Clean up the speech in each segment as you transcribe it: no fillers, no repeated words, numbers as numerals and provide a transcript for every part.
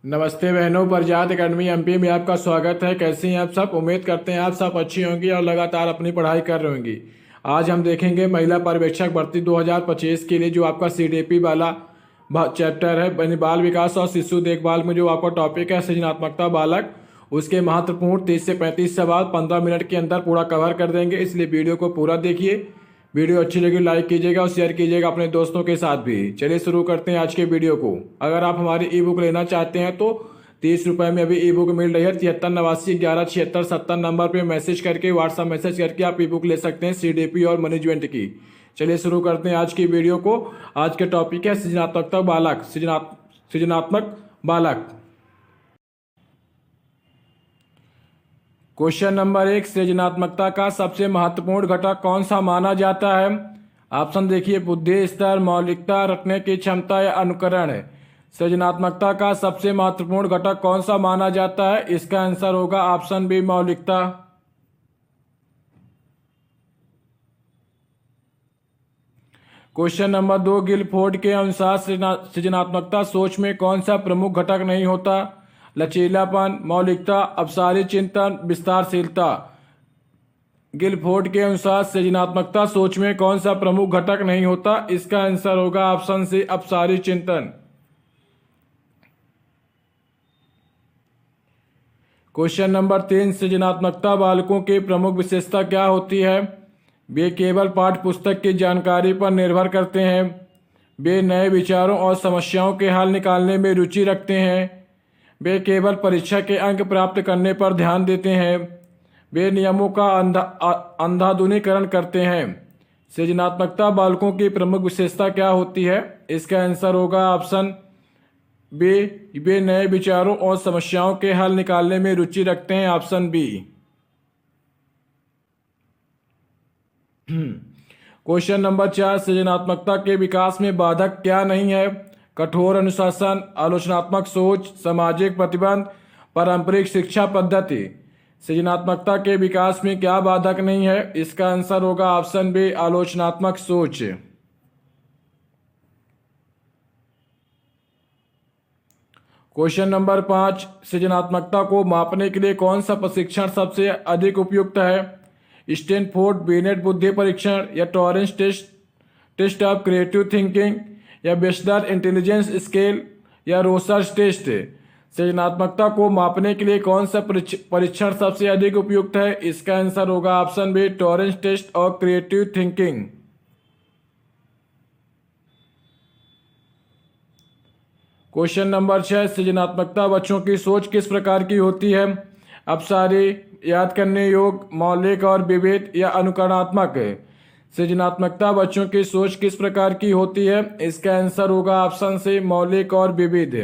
नमस्ते बहनों, प्रजात academy MP में आपका स्वागत है। कैसे हैं आप सब? उम्मीद करते हैं आप सब अच्छी होंगी और लगातार अपनी पढ़ाई कर रही होंगी। आज हम देखेंगे महिला पर्यवेक्षक भर्ती 2025 के लिए जो आपका सीडीपी वाला चैप्टर है, यानी बाल विकास और शिशु देखभाल में जो आपका टॉपिक है सृजनात्मकता बालक, उसके महत्वपूर्ण 30 से 35 सवाल 15 मिनट के अंदर पूरा कवर कर देंगे। इसलिए वीडियो को पूरा देखिए। वीडियो अच्छी लगी लाइक कीजिएगा और शेयर कीजिएगा अपने दोस्तों के साथ भी। चलिए शुरू करते हैं आज के वीडियो को। अगर आप हमारी ई बुक लेना चाहते हैं तो 30 रुपये में अभी ई बुक मिल रही है। 7389117670 नंबर पे मैसेज करके, व्हाट्सएप मैसेज करके आप ई बुक ले सकते हैं सीडीपी और मैनेजमेंट की। चलिए शुरू करते हैं आज की वीडियो को। आज के टॉपिक है सृजनात्मकता बालक, सृजनात्मक बालक। क्वेश्चन नंबर 1, सृजनात्मकता का सबसे महत्वपूर्ण घटक कौन सा माना जाता है? ऑप्शन देखिए, बुद्धि स्तर, मौलिकता, रखने की क्षमता या अनुकरण है। सृजनात्मकता का सबसे महत्वपूर्ण घटक कौन सा माना जाता है? इसका आंसर होगा ऑप्शन बी, मौलिकता। क्वेश्चन नंबर 2, गिलफोर्ड के अनुसार सृजनात्मकता सोच में कौन सा प्रमुख घटक नहीं होता? लचीलापन, मौलिकता, अपसारी चिंतन, विस्तारशीलता। गिलफोर्ड के अनुसार सृजनात्मकता सोच में कौन सा प्रमुख घटक नहीं होता? इसका आंसर होगा ऑप्शन सी, अपसारी चिंतन। क्वेश्चन नंबर 3, सृजनात्मकता बालकों की प्रमुख विशेषता क्या होती है? वे केवल पाठ्य पुस्तक की जानकारी पर निर्भर करते हैं। वे नए विचारों और समस्याओं के हल निकालने में रुचि रखते हैं। वे केवल परीक्षा के अंक प्राप्त करने पर ध्यान देते हैं। वे नियमों का अंधाधुनीकरण करते हैं। सृजनात्मकता बालकों की प्रमुख विशेषता क्या होती है? इसका आंसर होगा ऑप्शन बी, वे नए विचारों और समस्याओं के हल निकालने में रुचि रखते हैं, ऑप्शन बी। क्वेश्चन नंबर 4, सृजनात्मकता के विकास में बाधक क्या नहीं है? कठोर अनुशासन, आलोचनात्मक सोच, सामाजिक प्रतिबंध, पारंपरिक शिक्षा पद्धति। सृजनात्मकता के विकास में क्या बाधक नहीं है? इसका आंसर होगा ऑप्शन बी, आलोचनात्मक सोच। क्वेश्चन नंबर 5, सृजनात्मकता को मापने के लिए कौन सा प्रशिक्षण सबसे अधिक उपयुक्त है? स्टैनफोर्ड बिनेट बुद्धि परीक्षण, या Torrance test of creative thinking, या बेस्टर इंटेलिजेंस स्केल, या रोसर्स टेस्ट। सृजनात्मकता को मापने के लिए कौन सा परीक्षण सबसे अधिक उपयुक्त है? इसका आंसर होगा option B, Torrance test of creative thinking. Question number 6, सृजनात्मकता बच्चों की सोच किस प्रकार की होती है? अपसारी, याद करने योग्य, मौलिक और विविध, या अनुकरणात्मक है। सृजनात्मकता बच्चों की सोच किस प्रकार की होती है? इसका आंसर होगा ऑप्शन सी, मौलिक और विविध।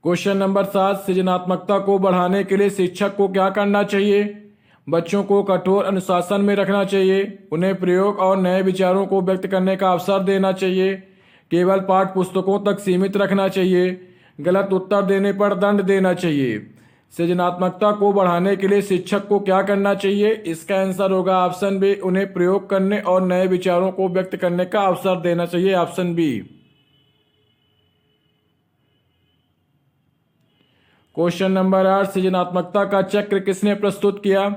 क्वेश्चन नंबर 7, सृजनात्मकता को बढ़ाने के लिए शिक्षक को क्या करना चाहिए? बच्चों को कठोर अनुशासन में रखना चाहिए। उन्हें प्रयोग और नए विचारों को व्यक्त करने का अवसर देना चाहिए। केवल पाठ्य पुस्तकों तक सीमित रखना चाहिए। गलत उत्तर देने पर दंड देना चाहिए। सृजनात्मकता को बढ़ाने के लिए शिक्षक को क्या करना चाहिए? इसका आंसर होगा ऑप्शन बी, उन्हें प्रयोग करने और नए विचारों को व्यक्त करने का अवसर देना चाहिए, ऑप्शन बी। क्वेश्चन नंबर 8, सृजनात्मकता का चक्र किसने प्रस्तुत किया?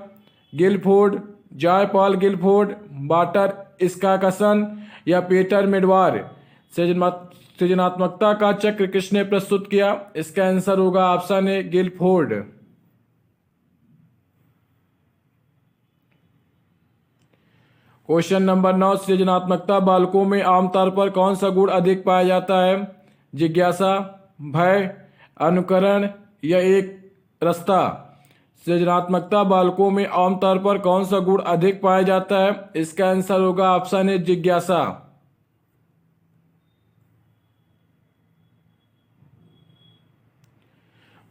Guilford, Joy Paul Guilford, Walter Isaacson, या पीटर मिडवार। सृजनात्मकता का चक्र किसने प्रस्तुत किया? इसका आंसर होगा option A, Guilford. Question number 9, सृजनात्मकता बालकों में आमतौर पर कौन सा गुण अधिक पाया जाता है? जिज्ञासा, भय, अनुकरण, या एक रास्ता। सृजनात्मकता बालकों में आमतौर पर कौन सा गुण अधिक पाया जाता है? इसका आंसर होगा ऑप्शन ए, जिज्ञासा।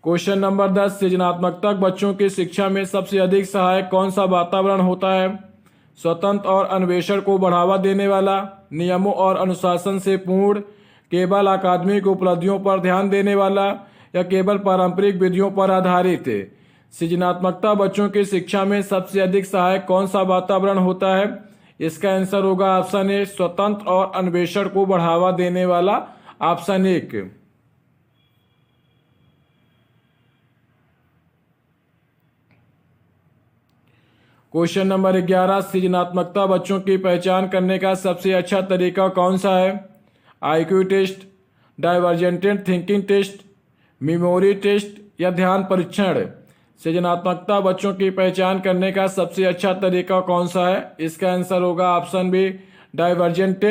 क्वेश्चन नंबर 10, सृजनात्मकता बच्चों की शिक्षा में सबसे अधिक सहायक कौन सा वातावरण होता है? स्वतंत्र और अन्वेषण को बढ़ावा देने वाला, नियमों और अनुशासन से पूर्ण, केवल अकादमिक उपलब्धियों पर ध्यान देने वाला, या केवल पारंपरिक विधियों पर आधारित है। सृजनात्मकता बच्चों की शिक्षा में सबसे अधिक सहायक कौन सा वातावरण होता है? इसका आंसर होगा ऑप्शन ए स्वतंत्र और अन्वेषण को बढ़ावा देने वाला, ऑप्शन 1। क्वेश्चन नंबर 11, सृजनात्मकता बच्चों की पहचान करने का सबसे अच्छा तरीका कौन सा है? IQ test, divergent thinking test, memory test या ध्यान परीक्षण। सृजनात्मकता बच्चों की पहचान करने का सबसे अच्छा तरीका कौन सा है? इसका आंसर होगा option B divergent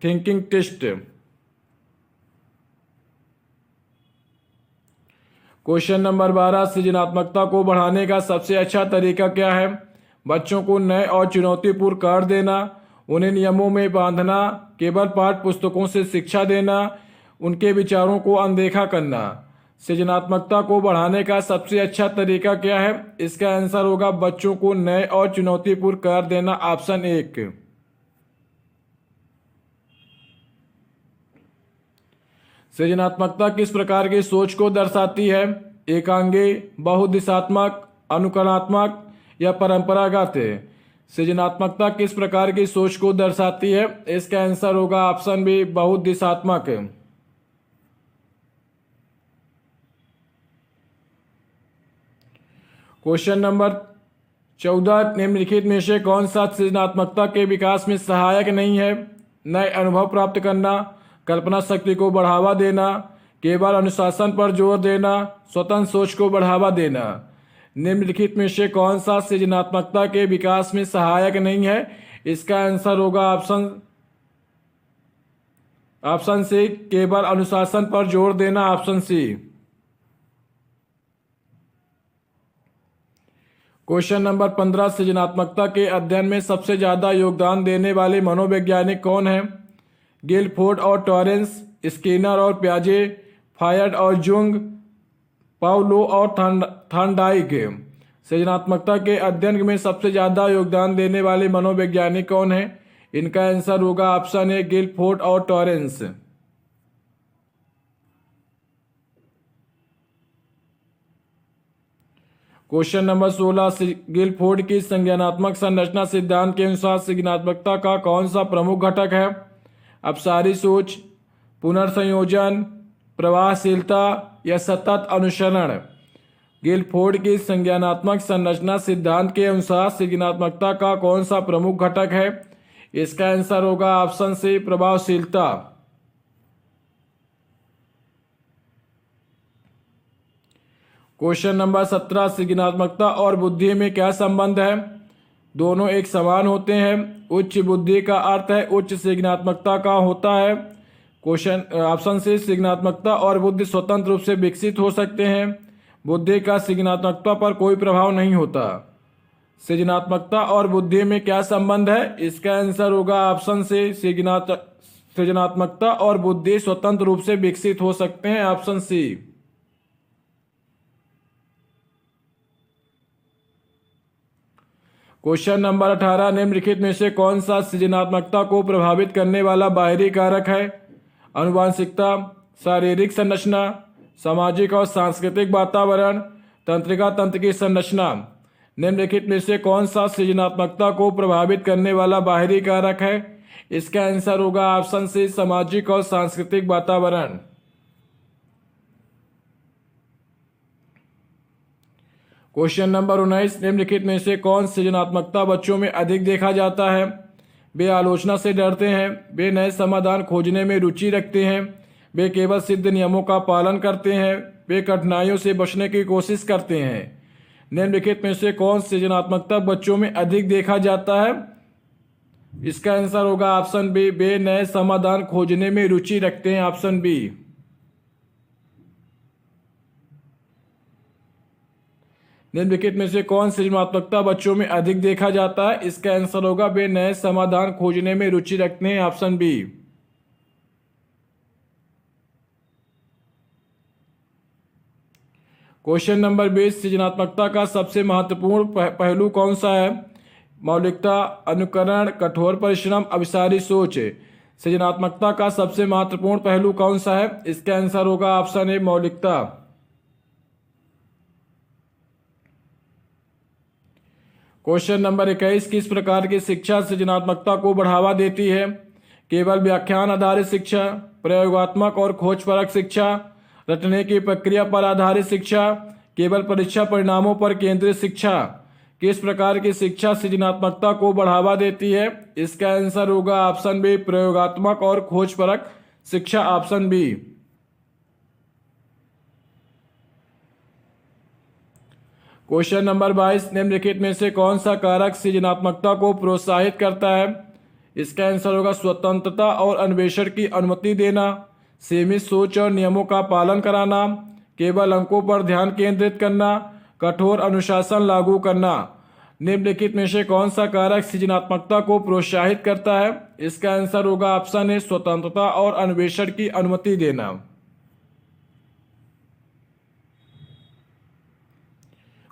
thinking test. Question number 12, सृजनात्मकता को बढ़ाने का सबसे अच्छा तरीका क्या है? बच्चों को नए और चुनौतीपूर्ण कार्य देना, उन्हें नियमों में बांधना, केवल पाठ्य पुस्तकों से शिक्षा देना, उनके विचारों को अनदेखा करना। सृजनात्मकता को बढ़ाने का सबसे अच्छा तरीका क्या है? इसका आंसर होगा बच्चों को नए और चुनौतीपूर्ण कार्य देना, ऑप्शन 1। सृजनात्मकता किस प्रकार की सोच को दर्शाती है? एकांगी, बहुदिशात्मक, अनुकरणात्मक या परंपरागत? सृजनात्मकता किस प्रकार की सोच को दर्शाती है? इसका आंसर होगा ऑप्शन बी बहुदिशात्मक। क्वेश्चन नंबर 14, निम्नलिखित में से कौन सा सृजनात्मकता के विकास में सहायक नहीं है? नए अनुभव प्राप्त करना, कल्पना शक्ति को बढ़ावा देना, केवल अनुशासन पर जोर देना, स्वतंत्र सोच को बढ़ावा देना। निम्नलिखित में से कौन सा सृजनात्मकता के विकास में सहायक नहीं है? इसका आंसर होगा ऑप्शन सी केवल अनुशासन पर जोर देना, ऑप्शन सी। क्वेश्चन नंबर 15, सृजनात्मकता के अध्ययन में सबसे ज्यादा योगदान देने वाले मनोवैज्ञानिक कौन है? गिलफोर्ड और टॉरेंस, स्किनर और प्याजे, फायड और जुंग, पाउलो और थॉर्नडाइक। सृजनात्मकता के अध्ययन में सबसे ज्यादा योगदान देने वाले मनोवैज्ञानिक कौन है? इनका आंसर होगा ऑप्शन ए गिलफोर्ड और टॉरेंस। क्वेश्चन नंबर 16, गिलफोर्ड की संज्ञानात्मक संरचना सिद्धांत के अनुसार सृजनात्मकता का कौन सा प्रमुख घटक है? अपसारी सोच, पुनर्संयोजन, प्रवाहशीलता या सतत अनुसरण। गिलफोर्ड की संज्ञानात्मक संरचना सिद्धांत के अनुसार सृजनात्मकता का कौन सा प्रमुख घटक है? इसका आंसर होगा ऑप्शन सी प्रभावशीलता। क्वेश्चन नंबर 17, सृजनात्मकता और बुद्धि में क्या संबंध है? दोनों एक समान होते हैं। उच्च बुद्धि का अर्थ है उच्च सृजनात्मकता का होता है। क्वेश्चन ऑप्शन सी सृजनात्मकता और बुद्धि स्वतंत्र रूप से विकसित हो सकते हैं। बुद्धि का सृजनात्मकता पर कोई प्रभाव नहीं होता। सृजनात्मकता और बुद्धि में क्या संबंध है? इसका आंसर होगा ऑप्शन सी सृजनात्मकता और बुद्धि स्वतंत्र रूप से विकसित हो सकते हैं, ऑप्शन सी। क्वेश्चन नंबर 18, निम्नलिखित में से कौन सा सृजनात्मकता को प्रभावित करने वाला बाहरी कारक है? आनुवंशिकता, शारीरिक संरचना, सामाजिक और सांस्कृतिक वातावरण, तंत्रिका तंत्र की संरचना। निम्नलिखित में से कौन सा सृजनात्मकता को प्रभावित करने वाला बाहरी कारक है? इसका आंसर होगा ऑप्शन सी सामाजिक और सांस्कृतिक वातावरण। क्वेश्चन नंबर 19, निम्नलिखित में से कौन सृजनात्मकता बच्चों में अधिक देखा जाता है? वे आलोचना से डरते हैं, वे नए समाधान खोजने में रुचि रखते हैं, वे केवल सिद्ध नियमों का पालन करते हैं, वे कठिनाइयों से बचने की कोशिश करते हैं। निम्नलिखित में से कौन सृजनात्मकता बच्चों में अधिक देखा जाता है? इसका आंसर होगा ऑप्शन बी वे नए समाधान खोजने में रुचि रखते हैं, ऑप्शन बी। निम्नलिखित में से कौन सृजनात्मकता बच्चों में अधिक देखा जाता है? इसका आंसर होगा वे नए समाधान खोजने में रुचि रखते हैं, ऑप्शन बी। क्वेश्चन नंबर 20, सृजनात्मकता का सबसे महत्वपूर्ण पहलू कौन सा है? मौलिकता, अनुकरण, कठोर परिश्रम, अभिसारी सोच। सृजनात्मकता का सबसे महत्वपूर्ण पहलू कौन सा है? इसका आंसर होगा ऑप्शन ए मौलिकता। क्वेश्चन नंबर 21, किस प्रकार की शिक्षा सृजनात्मकता को बढ़ावा देती है? केवल व्याख्यान आधारित शिक्षा, प्रयोगात्मक और खोजपरक शिक्षा, रटने की प्रक्रिया पर आधारित शिक्षा, केवल परीक्षा परिणामों पर केंद्रित शिक्षा। किस प्रकार की शिक्षा सृजनात्मकता को बढ़ावा देती है? इसका आंसर होगा ऑप्शन बी, प्रयोगात्मक और खोजपरक शिक्षा, ऑप्शन बी। क्वेश्चन नंबर 22, निम्नलिखित में से कौन सा कारक सृजनात्मकता को प्रोत्साहित करता है? इसका आंसर होगा स्वतंत्रता और अन्वेषण की अनुमति देना, सीमित सोच और नियमों का पालन कराना, केवल अंकों पर ध्यान केंद्रित करना, कठोर अनुशासन लागू करना। निम्नलिखित में से कौन सा कारक सृजनात्मकता को प्रोत्साहित करता है? इसका आंसर होगा ऑप्शन ए, स्वतंत्रता और अन्वेषण की अनुमति देना।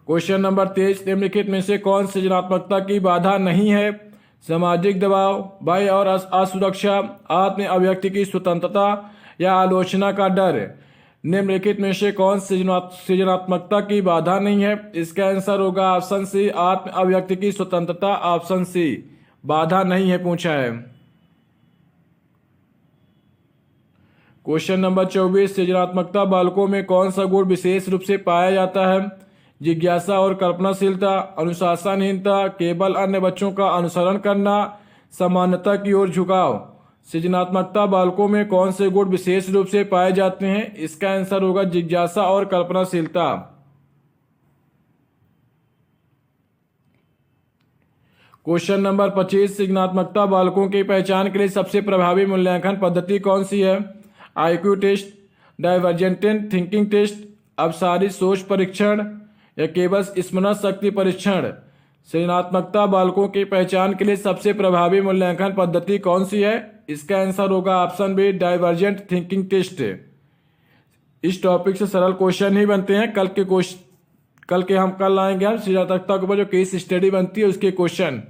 क्वेश्चन नंबर 23, निम्नलिखित में से कौन सृजनात्मकता की बाधा नहीं है? सामाजिक दबाव, भय और असुरक्षा, आत्म अभिव्यक्ति की स्वतंत्रता या आलोचना का डर। निम्नलिखित में से कौन सृजनात्मकता की बाधा नहीं है? इसका आंसर होगा ऑप्शन सी, आत्म अभिव्यक्ति की स्वतंत्रता, ऑप्शन सी। बाधा नहीं है पूछा है। क्वेश्चन नंबर 24, सृजनात्मकता बालकों में कौन सा गुण विशेष रूप से पाया जाता है? जिज्ञासा और कल्पनाशीलता, अनुशासनहीनता, केवल अन्य बच्चों का अनुसरण करना, समानता की ओर झुकाव। सृजनात्मकता बालकों में कौन से गुण विशेष रूप से पाए जाते हैं? इसका आंसर होगा जिज्ञासा और कल्पनाशीलता। क्वेश्चन नंबर 25, सृजनात्मकता बालकों की पहचान के लिए सबसे प्रभावी मूल्यांकन पद्धति कौन सी है? IQ test, divergent thinking test, अवसारी सोच परीक्षण या केवल स्मरण शक्ति परीक्षण। सृजनात्मकता बालकों की पहचान के लिए सबसे प्रभावी मूल्यांकन पद्धति कौन सी है? इसका आंसर होगा option B, divergent thinking test. इस टॉपिक से सरल क्वेश्चन ही बनते हैं। कल हम कल लाएंगे हम सृजनात्मकता के ऊपर जो केस स्टडी बनती है उसके क्वेश्चन।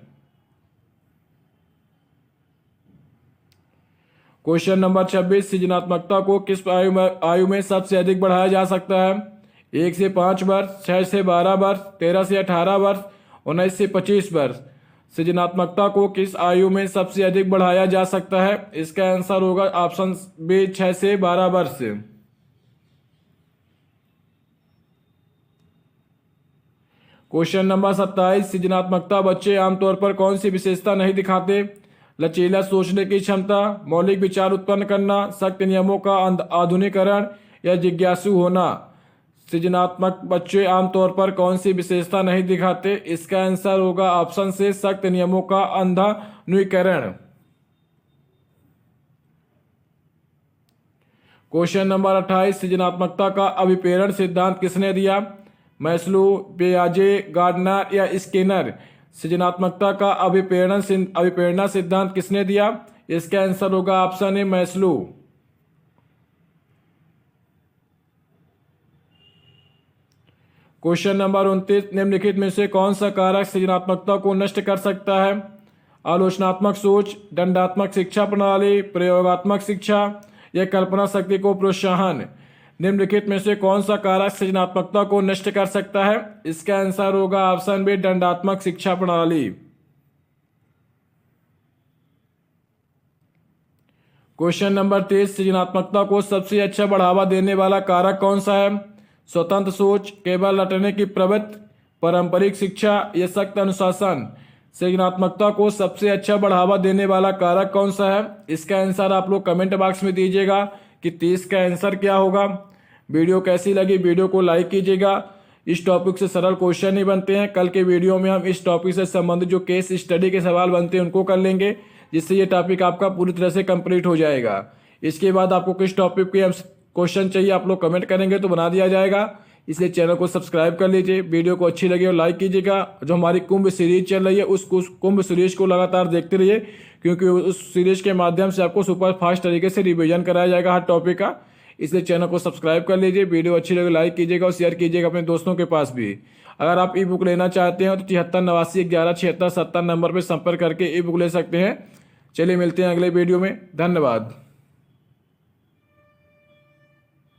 क्वेश्चन नंबर 26, सृजनात्मकता को किस आयु में सबसे अधिक बढ़ाया जा सकता है? 1 से 5 वर्ष, 6 से 12 वर्ष, 13 से 18 वर्ष, 19 से 25 वर्ष। सृजनात्मकता को किस आयु में सबसे अधिक बढ़ाया जा सकता है? इसका आंसर होगा ऑप्शन बी, 6 से 12 वर्ष। क्वेश्चन नंबर 27, सृजनात्मकता बच्चे आमतौर पर कौन सी विशेषता नहीं दिखाते? लचीला सोचने की क्षमता, मौलिक विचार उत्पन्न करना, सख्त नियमों का आधुनिकीकरण या जिज्ञासु होना। सृजनात्मक बच्चे आमतौर पर कौन सी विशेषता नहीं दिखाते? इसका आंसर होगा ऑप्शन से, सख्त नियमों का आधुनिकीकरण। क्वेश्चन नंबर 28, सृजनात्मकता का अभिप्रेरण सिद्धांत किसने दिया? मैस्लो, पियाजे, गार्डनर या स्किनर। सृजनात्मकता का अभिप्रेरणा सिद्धांत किसने दिया? इसका आंसर होगा ऑप्शन ए, मैस्लो। क्वेश्चन नंबर 29, निम्नलिखित में से कौन सा कारक सृजनात्मकता को नष्ट कर सकता है? आलोचनात्मक सोच, दंडात्मक शिक्षा प्रणाली, प्रयोगात्मक शिक्षा या कल्पना शक्ति को प्रोत्साहन। निम्नलिखित में से कौन सा कारक सृजनात्मकता को नष्ट कर सकता है? इसका आंसर होगा ऑप्शन बी, दंडात्मक शिक्षा प्रणाली। क्वेश्चन नंबर 23, सृजनात्मकता को सबसे अच्छा बढ़ावा देने वाला कारक कौन सा है? स्वतंत्र सोच, केवल रटने की प्रवृत्ति, पारंपरिक शिक्षा या सख्त अनुशासन। सृजनात्मकता को सबसे अच्छा बढ़ावा देने वाला कारक कौन सा है? इसका आंसर आप लोग कमेंट बॉक्स में दीजिएगा कि 30 का आंसर क्या होगा। वीडियो कैसी लगी वीडियो को लाइक कीजिएगा। इस टॉपिक से सरल क्वेश्चन ही बनते हैं। कल के वीडियो में हम इस टॉपिक से संबंधित जो केस स्टडी के सवाल बनते हैं उनको कर लेंगे, जिससे ये टॉपिक आपका पूरी तरह से कंप्लीट हो जाएगा। इसके बाद आपको किस टॉपिक के क्वेश्चन चाहिए आप लोग कमेंट करेंगे तो बना दिया जाएगा। इसलिए चैनल को सब्सक्राइब कर लीजिए, वीडियो को अच्छी लगी और लाइक कीजिएगा। जो हमारी कुंभ सीरीज चल रही है उस कुंभ सीरीज को लगातार देखते रहिए, क्योंकि उस सीरीज के माध्यम से आपको सुपर फास्ट तरीके से रिवीजन कराया जाएगा हर टॉपिक का। इसलिए चैनल को सब्सक्राइब कर लीजिए, वीडियो अच्छी लगे लाइक कीजिएगा और शेयर कीजिएगा अपने दोस्तों के पास भी। अगर आप ई बुक लेना चाहते हैं तो 7389117670 नंबर पर संपर्क करके ई बुक ले सकते हैं। चलिए मिलते हैं अगले वीडियो में, धन्यवाद।